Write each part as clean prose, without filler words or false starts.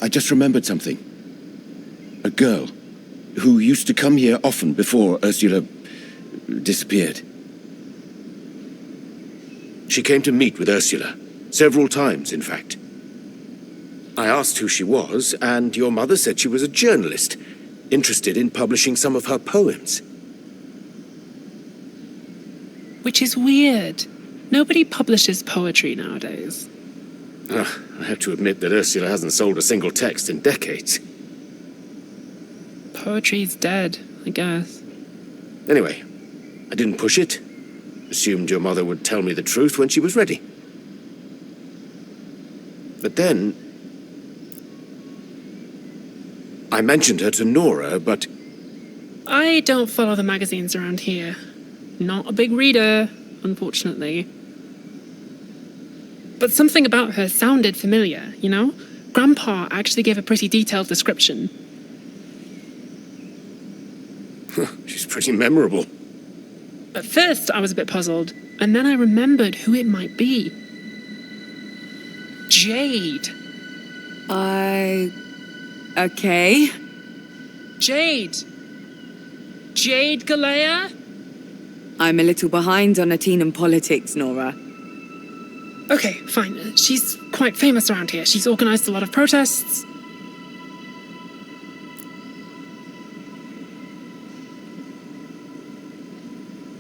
I just remembered something. A girl who used to come here often before Ursula disappeared. She came to meet with Ursula. Several times, in fact. I asked who she was, and your mother said she was a journalist, interested in publishing some of her poems. Which is weird. Nobody publishes poetry nowadays. I have to admit that Ursula hasn't sold a single text in decades. Poetry's dead, I guess. Anyway, I didn't push it. Assumed your mother would tell me the truth when she was ready. But then I mentioned her to Nora, but... I don't follow the magazines around here. Not a big reader, unfortunately. But something about her sounded familiar, you know? Grandpa actually gave a pretty detailed description. She's pretty memorable. At first, I was a bit puzzled, and then I remembered who it might be. Jade. Okay. Jade. Jade Galea? I'm a little behind on Atenan politics, Nora. Okay, fine. She's quite famous around here. She's organized a lot of protests.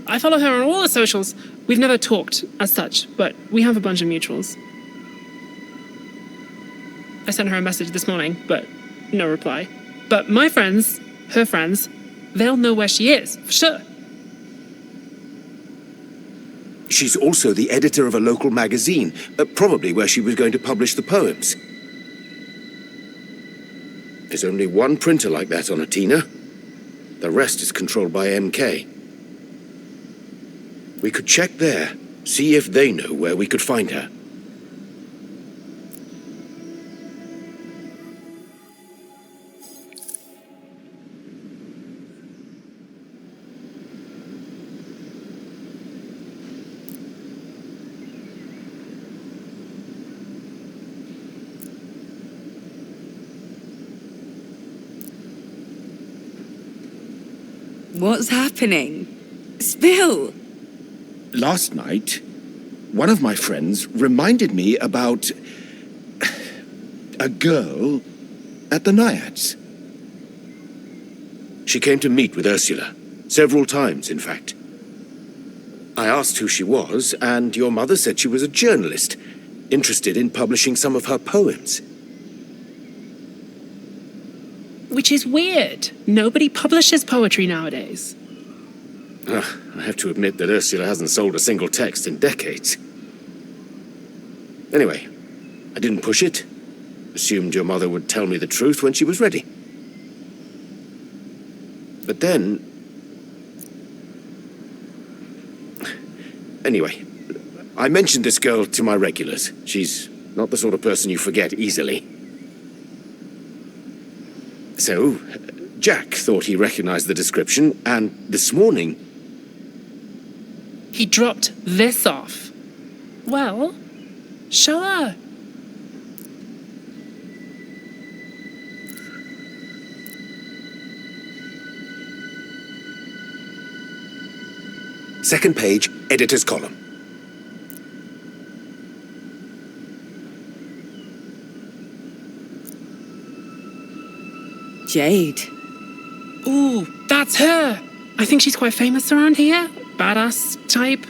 I follow her on all the socials. We've never talked as such, but we have a bunch of mutuals. I sent her a message this morning, but no reply. But my friends, her friends, they'll know where she is, for sure. She's also the editor of a local magazine, probably where she was going to publish the poems. There's only one printer like that on Athena. The rest is controlled by MK. We could check there, see if they know where we could find her. What's happening? Spill! Last night, one of my friends reminded me about a girl at the Naiads. She came to meet with Ursula. Several times, in fact. I asked who she was, and your mother said she was a journalist, interested in publishing some of her poems. Which is weird. Nobody publishes poetry nowadays. I have to admit that Ursula hasn't sold a single text in decades. Anyway, I didn't push it. Assumed your mother would tell me the truth when she was ready. But then... Anyway, I mentioned this girl to my regulars. She's not the sort of person you forget easily. So, Jack thought he recognized the description, and this morning... He dropped this off. Well, show her. Second page, editor's column. Jade. Ooh, that's her. I think she's quite famous around here. Badass type.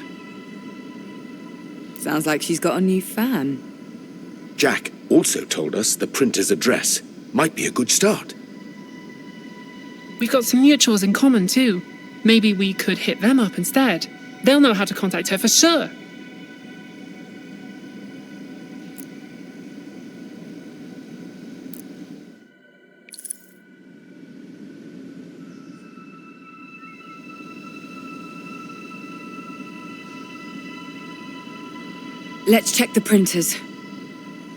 Sounds like she's got a new fan. Jack also told us the printer's address. Might be a good start. We've got some mutuals in common too. Maybe we could hit them up instead. They'll know how to contact her for sure. Let's check the printers.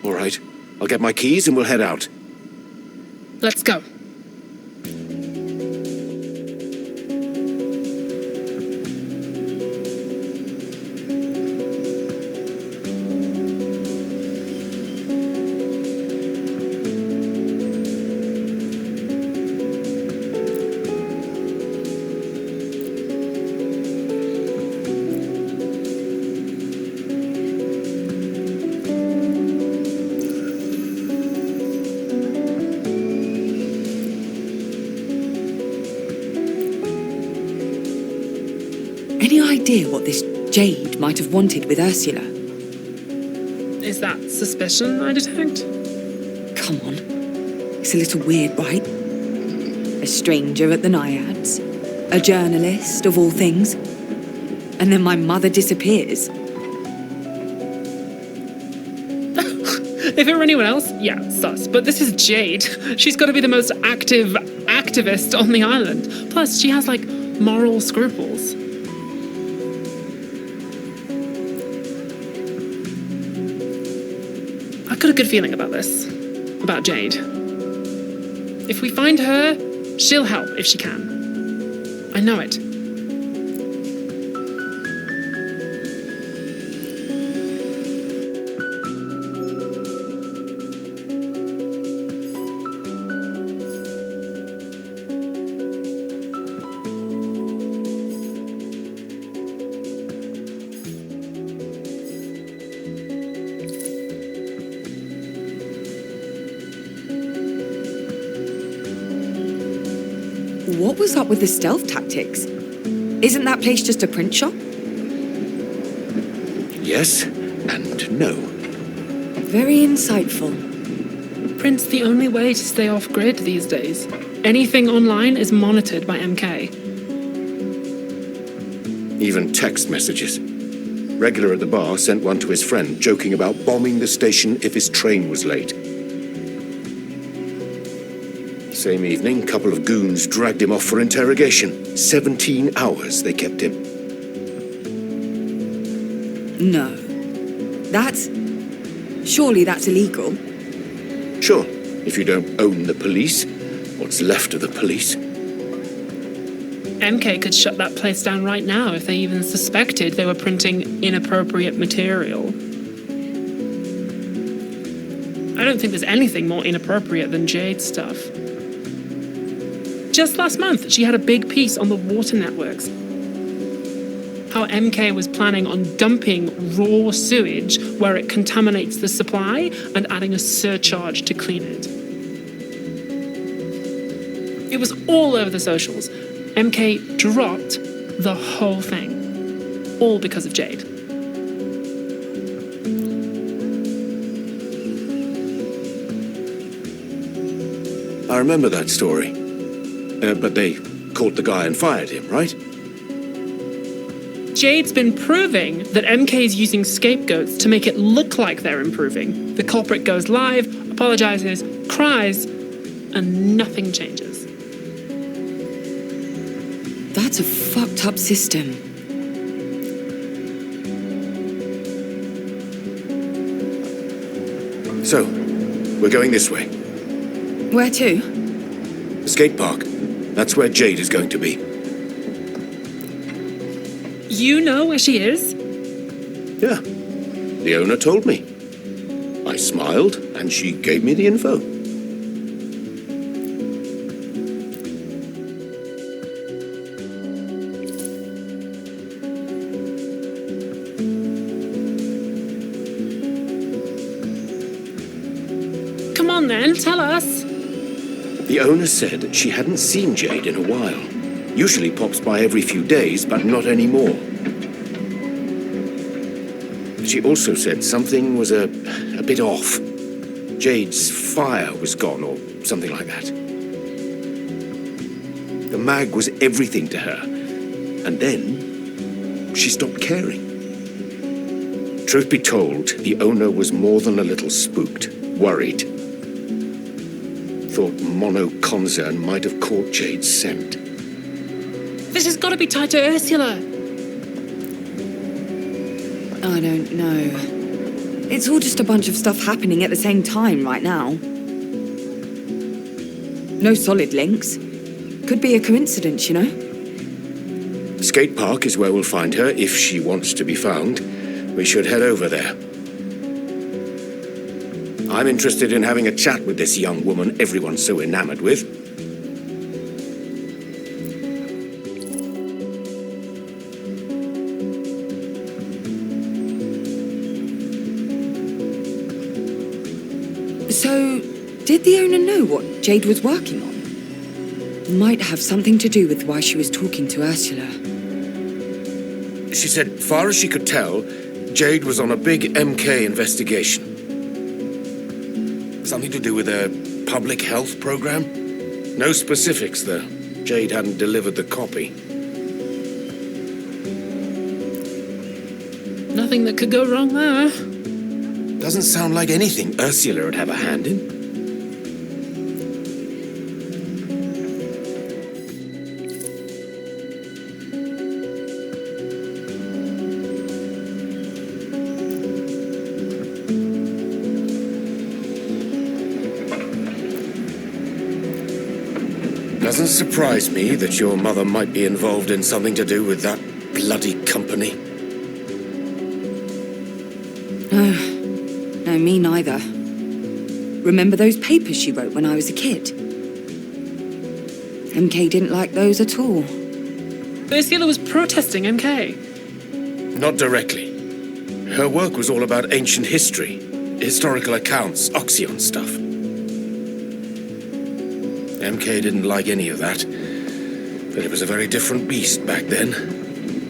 All right. I'll get my keys and we'll head out. Let's go. idea what this Jade might have wanted with Ursula. Is that suspicion I detect? Come on. It's a little weird, right? A stranger at the Naiads. A journalist, of all things. And then my mother disappears. If it were anyone else, yeah, sus. But this is Jade. She's got to be the most active activist on the island. Plus, she has, like, moral scruples. I've got a good feeling about this. About Jade. If we find her, she'll help if she can. I know it. What was up with the stealth tactics? Isn't that place just a print shop? Yes and no. Very insightful. Print's the only way to stay off-grid these days. Anything online is monitored by MK. Even text messages. Regular at the bar sent one to his friend, joking about bombing the station if his train was late. Same evening, a couple of goons dragged him off for interrogation. 17 hours they kept him. No. Surely that's illegal. Sure, if you don't own the police, what's left of the police. MK could shut that place down right now if they even suspected they were printing inappropriate material. I don't think there's anything more inappropriate than Jade's stuff. Just last month, she had a big piece on the water networks. How MK was planning on dumping raw sewage where it contaminates the supply and adding a surcharge to clean it. It was all over the socials. MK dropped the whole thing. All because of Jade. I remember that story. But they caught the guy and fired him, right? Jade's been proving that MK's using scapegoats to make it look like they're improving. The culprit goes live, apologizes, cries, and nothing changes. That's a fucked up system. So, we're going this way. Where to? The skate park. That's where Jade is going to be. You know where she is? Yeah. The owner told me. I smiled, and she gave me the info. Come on then, tell us. The owner said she hadn't seen Jade in a while. Usually pops by every few days, but not anymore. She also said something was a bit off. Jade's fire was gone, or something like that. The mag was everything to her. And then, she stopped caring. Truth be told, the owner was more than a little spooked, worried. Thought Mono Concern might have caught Jade's scent. This has got to be tied to Ursula. I don't know. It's all just a bunch of stuff happening at the same time right now. No solid links. Could be a coincidence, you know? The skate park is where we'll find her if she wants to be found. We should head over there. I'm interested in having a chat with this young woman everyone's so enamored with. So, did the owner know what Jade was working on? Might have something to do with why she was talking to Ursula. She said, far as she could tell, Jade was on a big MK investigation. Something to do with a public health program? No specifics, though. Jade hadn't delivered the copy. Nothing that could go wrong there. Doesn't sound like anything Ursula would have a hand in. Doesn't surprise me that your mother might be involved in something to do with that bloody company. No, me neither. Remember those papers she wrote when I was a kid? MK didn't like those at all. Ursula was protesting MK. Not directly. Her work was all about ancient history, historical accounts, Oxyon stuff. MK didn't like any of that, but it was a very different beast back then.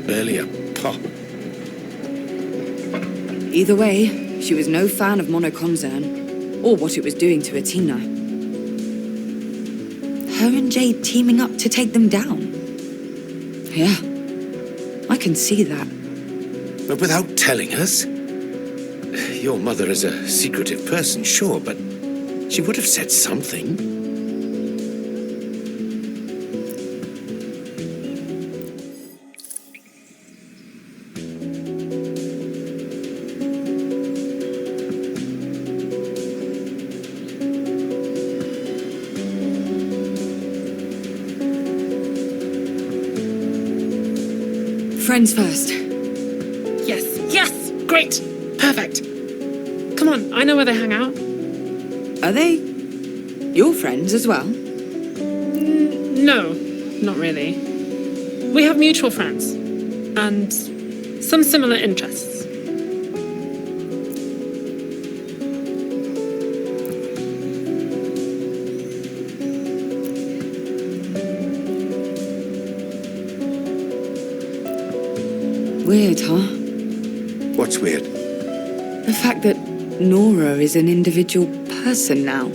Barely a pop. Either way, she was no fan of Monoconcern, or what it was doing to Athena. Her and Jade teaming up to take them down. Yeah, I can see that. But without telling us? Your mother is a secretive person, sure, but she would have said something. Friends first. Yes, yes! Great! Perfect! Come on, I know where they hang out. Are they your friends as well? No, not really. We have mutual friends. And some similar interests. Weird, huh? What's weird? The fact that Nora is an individual person now.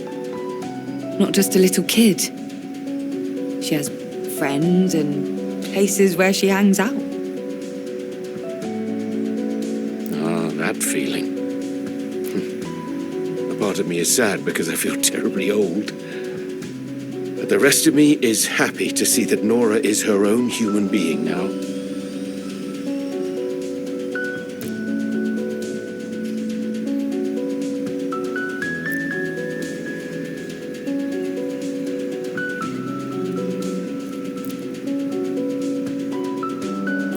Not just a little kid. She has friends and places where she hangs out. Ah, that feeling. A part of me is sad because I feel terribly old. But the rest of me is happy to see that Nora is her own human being now.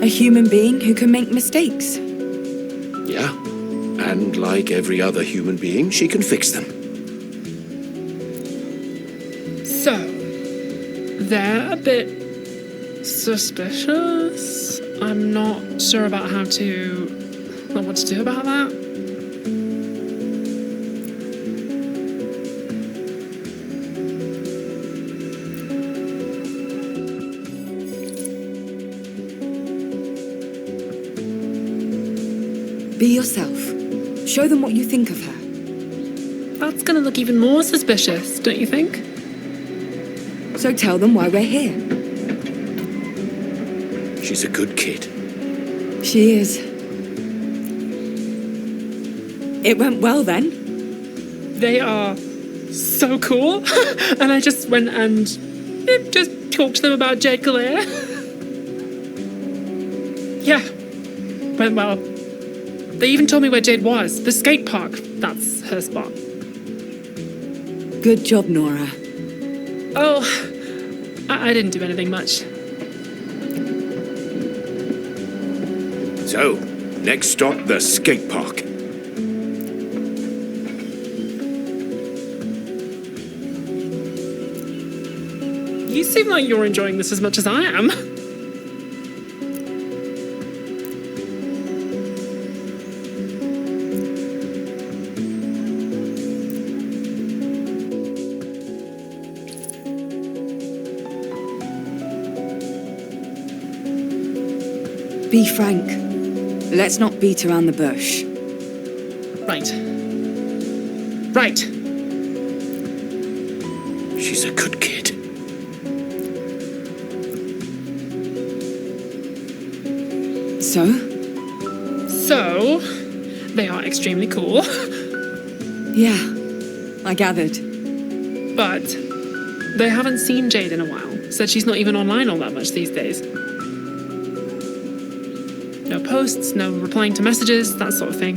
A human being who can make mistakes. Yeah, and like every other human being, she can fix them. So, they're a bit suspicious. I'm not sure about what to do about that. Be yourself. Show them what you think of her. That's gonna look even more suspicious, don't you think? So tell them why we're here. She's a good kid. She is. It went well then. They are so cool. And I just went and just talked to them about Jade Galea. Yeah, went well. They even told me where Jade was. The skate park. That's her spot. Good job, Nora. Oh, I didn't do anything much. So, next stop, the skate park. You seem like you're enjoying this as much as I am. be frank. Let's not beat around the bush. Right. Right. She's a good kid. So? So, they are extremely cool, Yeah, I gathered. but they haven't seen Jade in a while. Said she's not even online all that much these days. No posts, no replying to messages, that sort of thing.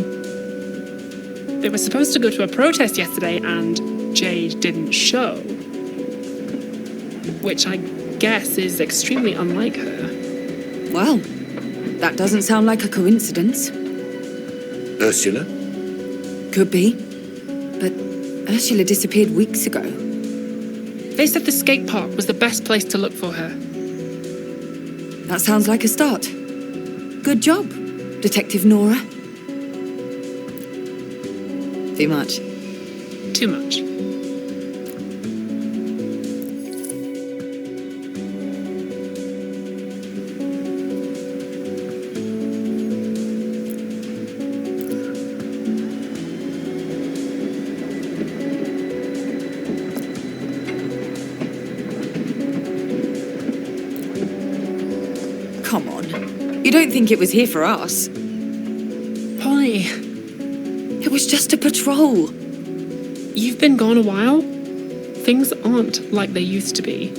They were supposed to go to a protest yesterday and Jade didn't show. Which I guess is extremely unlike her. Well, that doesn't sound like a coincidence. Ursula? Could be. But Ursula disappeared weeks ago. They said the skate park was the best place to look for her. That sounds like a start. Good job, Detective Nora. Too much. Too much. Come on. You don't think it was here for us? Polly, It was just a patrol. you've been gone a while. Things aren't like they used to be.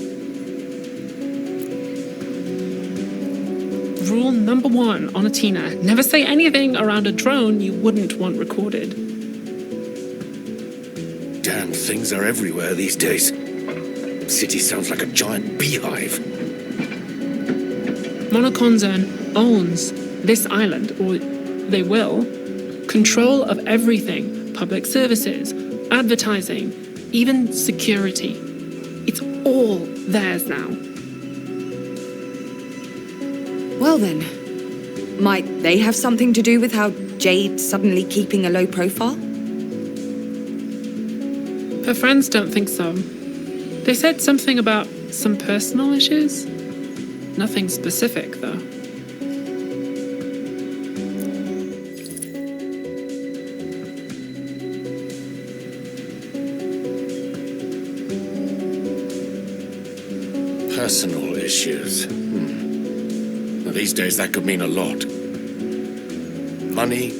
Rule number 1 on a Tina: never say anything around a drone you wouldn't want recorded. Damn things are everywhere these days. City sounds like a giant beehive. Monoconzern owns this island, or they will. Control of everything: public services, advertising, even security. It's all theirs now. Well then, might they have something to do with how Jade's suddenly keeping a low profile? Her friends don't think so. They said something about some personal issues. Nothing specific, though. Personal issues. Now, these days, that could mean a lot. Money,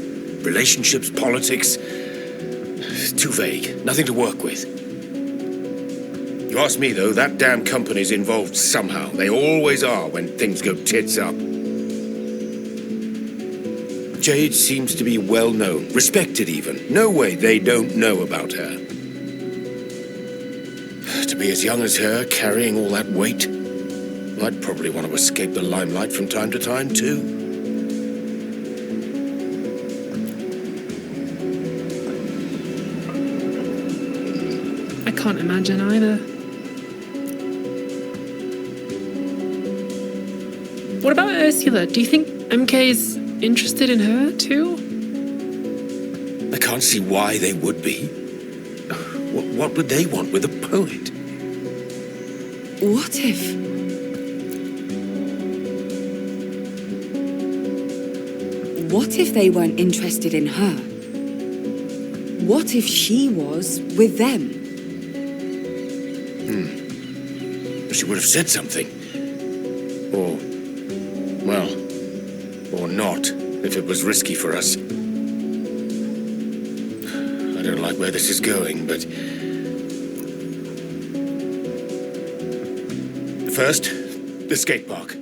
relationships, politics. It's too vague. Nothing to work with. You ask me, though, that damn company's involved somehow. They always are when things go tits up. Jade seems to be well known, respected even. No way they don't know about her. To be as young as her, carrying all that weight, I'd probably want to escape the limelight from time to time, too. I can't imagine either. What about Ursula? Do you think MK's interested in her, too? I can't see why they would be. What would they want with a poet? What if... What if they weren't interested in her? What if she was with them? She would have said something. Or, well, or not, if it was risky for us. I don't like where this is going, but... First, the skate park.